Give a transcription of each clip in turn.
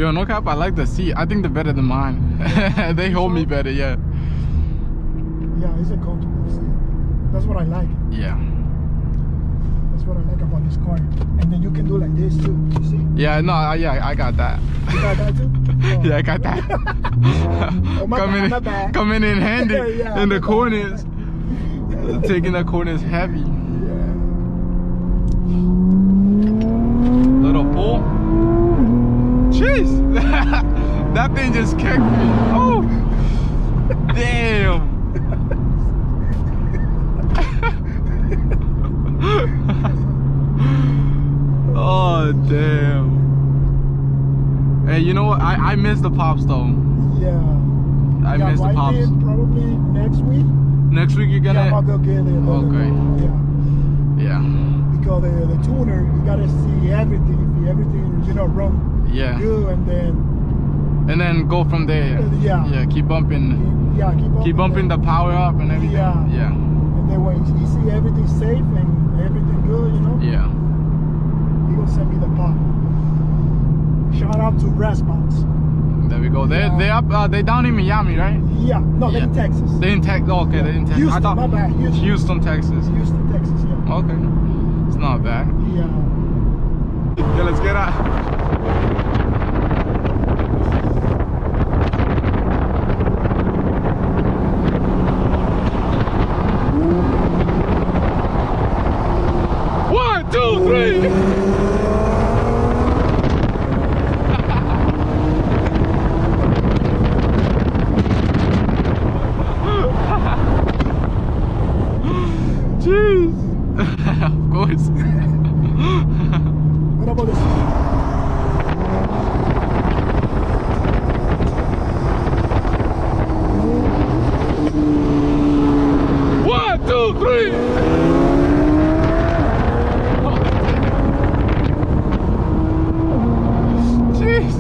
Yo, no cap, I like the seat. I think they're better than mine. They hold me better, yeah. Yeah, it's a comfortable seat. That's what I like. Yeah. That's what I like about this car. And then you can do like this too, you see? Yeah, no, yeah, I got that. You got that too? Oh. Yeah, I got that. Oh, my bad. Coming in handy Yeah, in the corners. Taking the corners heavy. Yeah. Little pull. Jeez. That thing just kicked me. Oh. Damn. Oh, damn. Hey, you know what? I miss the pops though. Yeah. I miss the pops. Probably next week. Next week you're gonna. Yeah, I'll go get it. Okay. Yeah. Yeah. Because the tuner, you gotta see everything. If everything, run good, and then go from there. Yeah. Yeah. Keep bumping. Keep bumping the power up and everything. Yeah. Yeah. And then when you see everything safe and everything good, Yeah. he gonna send me the pop. Shout out to Response. There we go. They're up. They down in Miami, right? Yeah. No, they're in Texas. They in Texas. Oh, okay, they're in Texas. Houston, I thought my bad. Houston, Texas. Houston, Texas. Yeah. Okay. It's not bad. Yeah. Yeah, let's get out. One, two, three. Jeez. Of course. What about this? One, two, three. Jeez.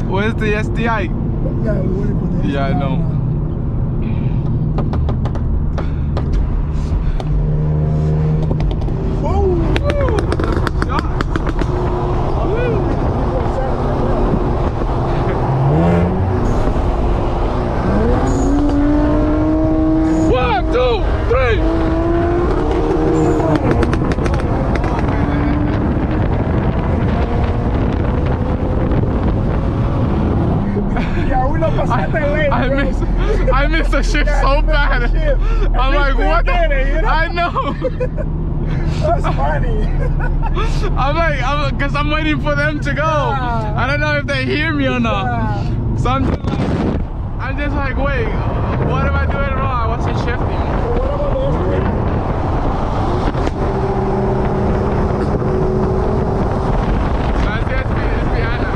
Where's the SDI? Yeah, we're waiting for the Yeah, I know. Whoa! One, two, three. I missed the shift so bad. I'm like, what the? I know. That's funny. Because I'm waiting for them to go. I don't know if they hear me or not. So I'm just like, wait, what am I doing wrong? I wasn't shifting. What about the It's behind now.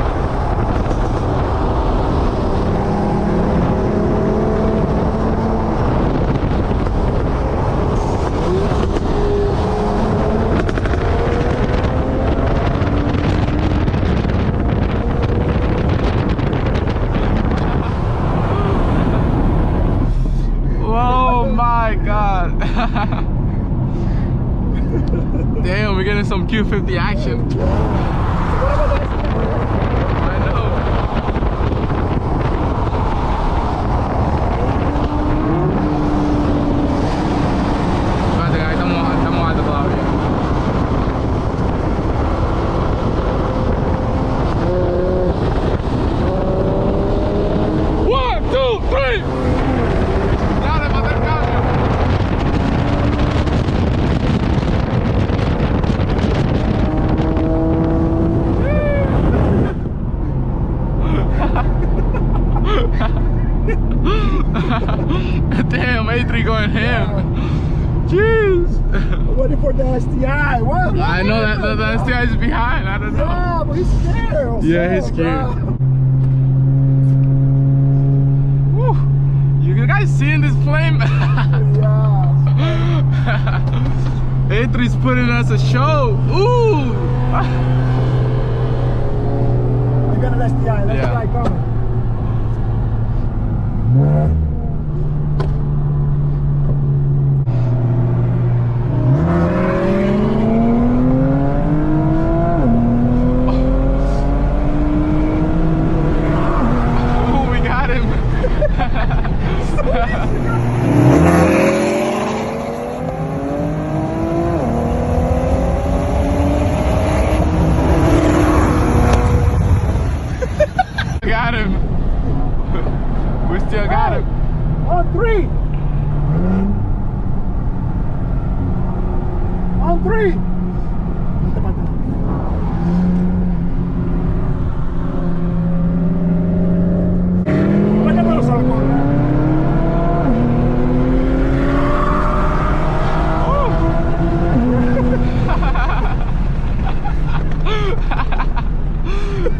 Damn, we're getting some Q50 action. I know. Guarda, guys, estamos alto todavía. One, two, three. Dale, mata el cambio. Damn, A3 going ham. Jeez. I'm waiting for the STI. What? I know that the STI is behind. I don't know. Yeah, but he's scared. Yeah, he's scared. Woo. You guys seeing this flame? Yeah. A3's putting us a show. Ooh. I got an STI. Let's try coming.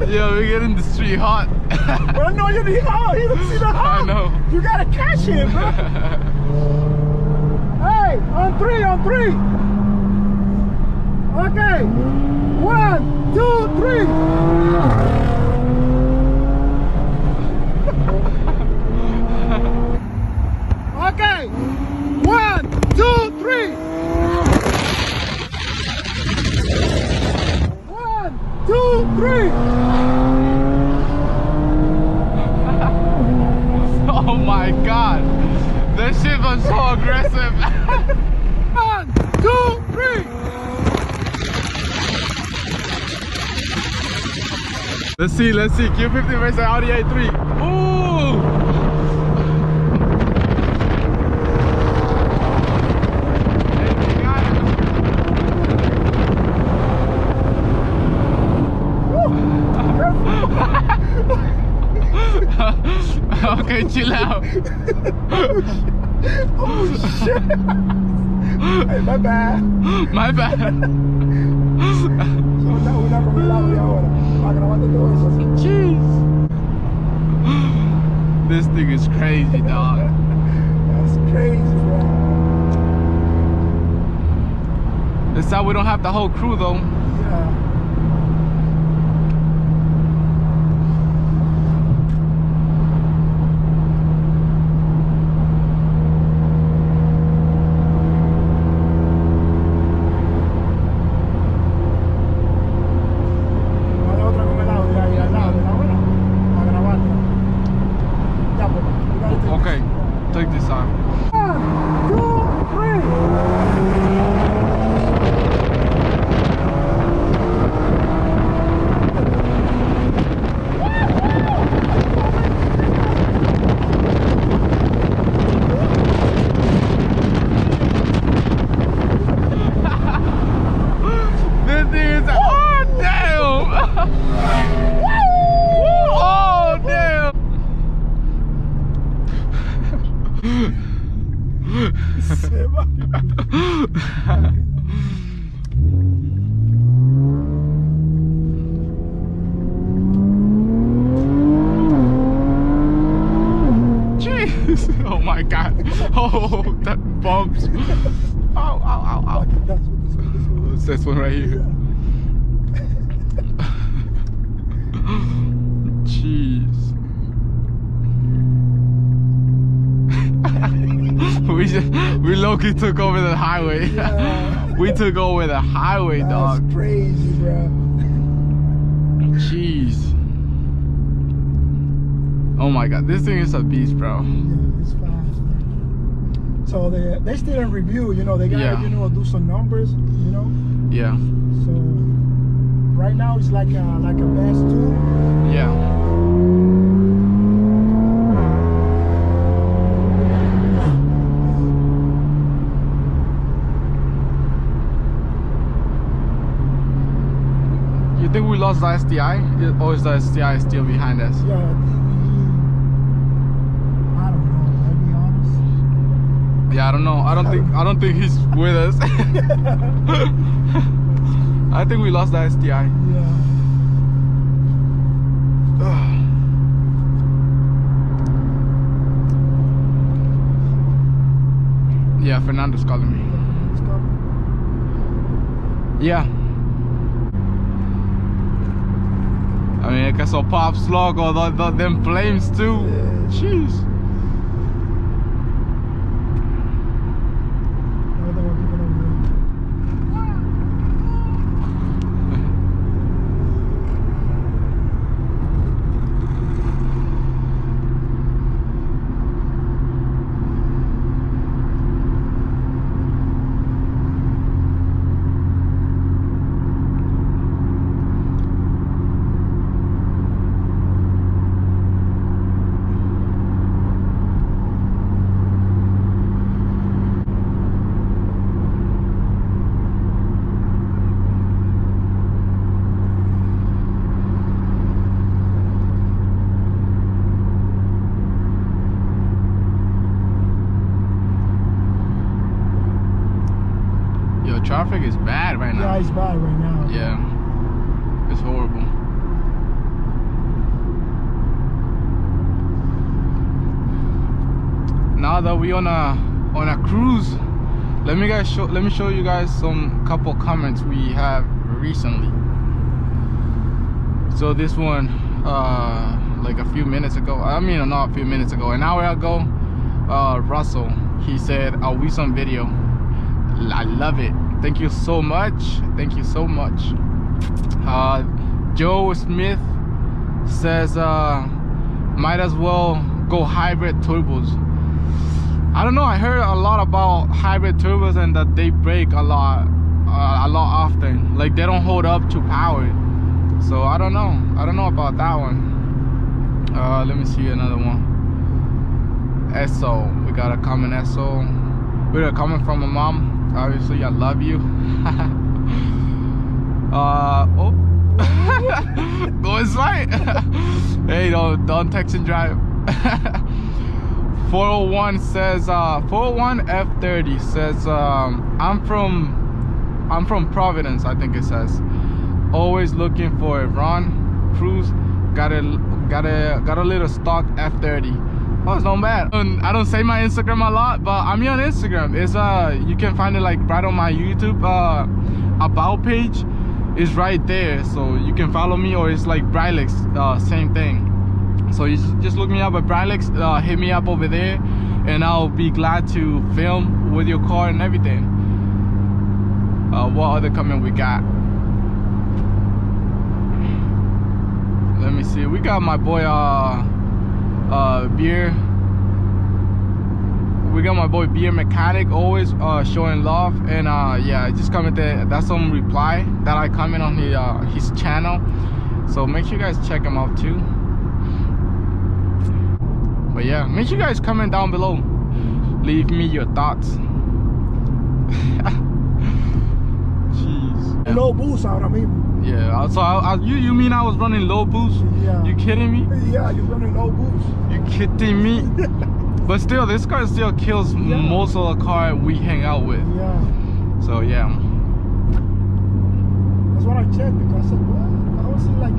Yo, we get in the street hot. Well, no, you need hot. You don't see the hot. I know. You gotta catch it, bro. Hey, on three. Okay. 1, 2, 3. Okay. 1, 2, 3. 1, 2, 3. Oh my god. That shit was so aggressive. 1, 2, 3. Let's see. Q50 versus Audi A3. Ooh! Okay, chill out. Oh shit! Hey, my bad. My bad. So now we're not gonna be loud ahora. Grabando todo eso. Jeez. This thing is crazy, dog. That's crazy, bro. This time we don't have the whole crew though. Yeah. Okay, take this out. 1, 2, 3. This thing is, oh damn! Oh damn! Jeez! Oh my god! Oh, that bumps! Ow! Ow! Ow! Ow! It's this one right here. Jeez! We low-key took over the highway. Yeah. We took over the highway, dog. That's crazy, bro. Jeez. Oh my god, this thing is a beast, bro. Yeah, it's fast, bro. So they still in review, you know, they gotta, you know, do some numbers, you know? Yeah. So right now it's like a best 2. Yeah. You think we lost the STI? Or is the STI still behind us? Yeah, I don't know, I'll be honest. Yeah, I don't know. I don't think he's with us. I think we lost the STI. Yeah. Yeah, Fernando's calling me. Yeah. I mean, I guess I'll pop slug or them flames too. Yeah. Jeez. Traffic is bad right now. Yeah, it's bad right now. Yeah, it's horrible. that we on a cruise. Let me show you guys some couple comments we have recently. So this one, like a few minutes ago, I mean not a few minutes ago, an hour ago, Russell, he said, "I'll be some video. I love it. Thank you so much. Thank you so much." Joe Smith says, "Might as well go hybrid turbos." I don't know. I heard a lot about hybrid turbos and that they break a lot often. Like they don't hold up to power. So I don't know. I don't know about that one. Let me see another one. Esso, we got a comment. Esso, we got a comment from a mom. Obviously, I love you. Oh, going slide. Hey, don't text and drive. 401 says 401 F30 says I'm from Providence, I think it says. Always looking for a Ron Cruz. Got a little stock F30. Oh, it's not bad. I don't say my Instagram a lot, but I'm on Instagram. It's you can find it like right on my YouTube about page. It's right there, so you can follow me, or it's like Brightlex, same thing. So you just look me up at Brightlex, hit me up over there, and I'll be glad to film with your car and everything. What other comment we got? Let me see. We got my boy Beer. We got my boy Beer Mechanic, always showing love. And yeah, just commented. That's some reply that I comment on his channel. So make sure you guys check him out too. But yeah, make sure you guys comment down below. Leave me your thoughts. Jeez. Low boost ahora mismo. Yeah, so you mean I was running low boost? Yeah. You kidding me? Yeah, you're running low boost. You kidding me? But still, this car still kills most of the car we hang out with. Yeah. So yeah. That's what I checked, because I said, what? I don't see like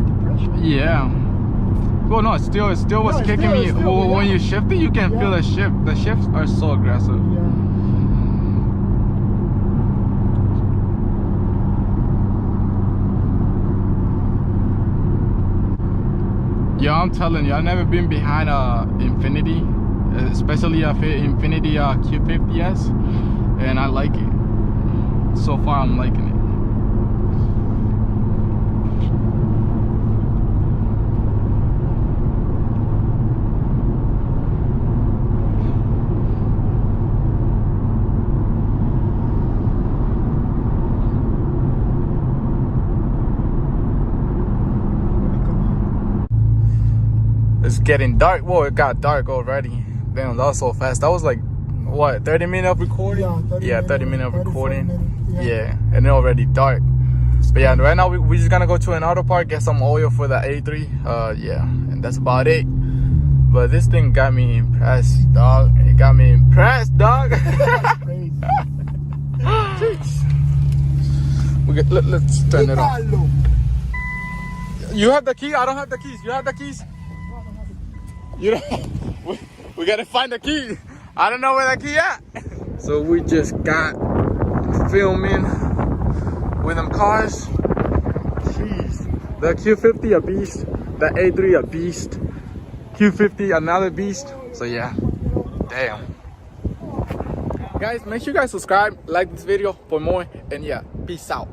depression. Yeah. Well, no, it still was kicking me. When you shift it, you can feel the shift. The shifts are so aggressive. Yeah, I'm telling you, I've never been behind a Infiniti, especially a Infiniti Q50s, and I like it. So far, I'm liking it. It's getting dark. Well, it got dark already. Damn, that was so fast. That was like, what, 30 minutes of recording? Yeah, 30 minutes of recording. Yeah, and it already dark. But yeah, right now we just gonna go to an auto park, get some oil for the A3. Yeah, and that's about it. But this thing got me impressed, dog. It got me impressed, dog. Let's turn it off. You have the key? I don't have the keys. You have the keys? You know, we gotta find the key. I don't know where the key at. So we just got filming with them cars. Jeez. The Q50 a beast. The A3 a beast. Q50 another beast. So yeah. Damn. Guys, make sure you guys subscribe, like this video for more, and yeah, peace out.